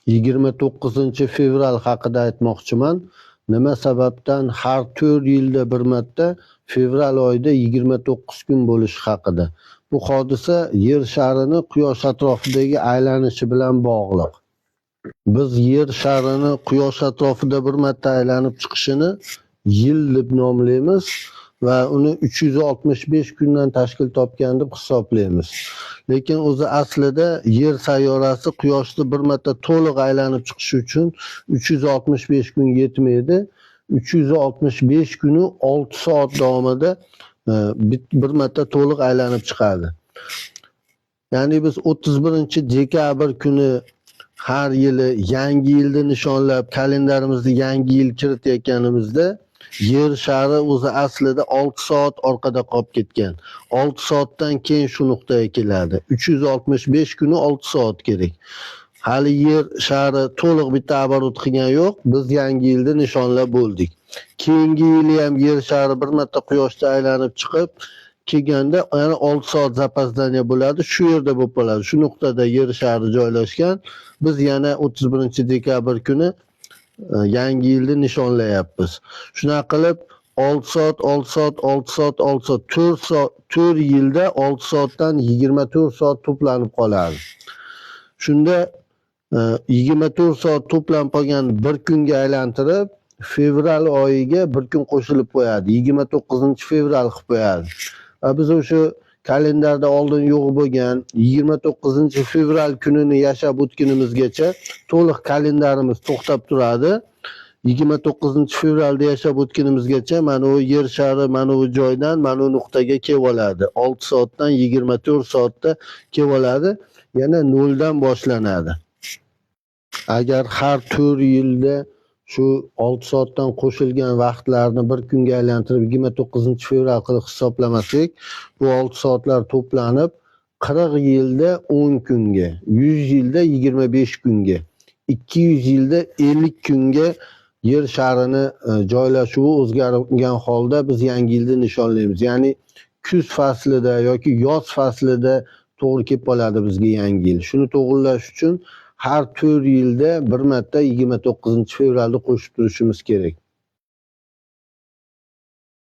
29-fevral haqida aytmoqchiman. Nima sababdan har 4 yilda bir marta fevral oyida 29 kun bo'lishi haqida. Bu hodisa yer sharini quyosh atrofidagi aylanishi bilan bog'liq. Biz yer sharini quyosh atrofida bir marta aylanib chiqishini yil deb nomlaymiz va uni 365 kundan tashkil topgan deb hisoblaymiz. Lekin o'zi aslida yer sayyorasi quyoshni bir marta to'liq aylanib chiqishi uchun 365 kun yetmaydi. 365 kuni 6 soat davomida bir marta to'liq aylanib chiqadi. Ya'ni biz 31-dekabr kuni har yili yangi yilni nishonlab kalendarimizga yangi yil kiritayotganimizda yer shari o'zi aslida 6 soat orqada qolib ketgan. 6 soatdan keyin shu nuqtaga keladi. 365 kuni 6 soat kerak. Hali yer shari to'liq bitta оборот qilgan yo'q. Biz yangi yilni nishonlab bo'ldik. Keyingi yili ham yer shari bir marta quyoshda aylanib chiqib kelganda yana 6 soat zapazdaniya bo'ladi. Shu yerda bo'lib qoladi. Shu nuqtada yer shari joylashgan. Biz yana 31-dekabr kuni yangi yilni nishonlayapmiz. Shunaqa qilib 6 soat, 6 soat, 6 soat, 6 soat, 4 yilda 6 soatdan 24 soat to'planib qoladi. Shunda 24 soat to'planib qolgan bir kunga aylantirib, fevral oyiga bir kun qo'shilib qo'yadi. 29-fevral qilib qo'yadi. Va biz o'sha kalendarda oldin yo'q bo'lgan 29-fevral kunini yashab o'tganimizgacha to'liq kalendarimiz to'xtab turadi. 29-fevralda yashab o'tganimizgacha mana u yer shari mana u joydan mana u nuqtaga kelib oladi. 6 soatdan 24 soatda kelib oladi. Yana 0 dan boshlanadi. Agar har 4 yilda shu 6 soatdan qo'shilgan vaqtlarni bir kunga aylantirib 29-fevral qilib hisoblamasak, bu 6 soatlar to'planib 40 yilda 10 kunga, 100 yilda 25 kunga, 200 yilda 50 kunga yer sharini joylashuvi o'zgargan holda biz yangi yilni nishonlaymiz. Ya'ni kuz faslida yoki yoz faslida to'g'ri kelib qoladi bizga yangi yil. Shuni to'g'rilash uchun har 4 yilda bir marta 29-fevralni qo'shib turishimiz kerak.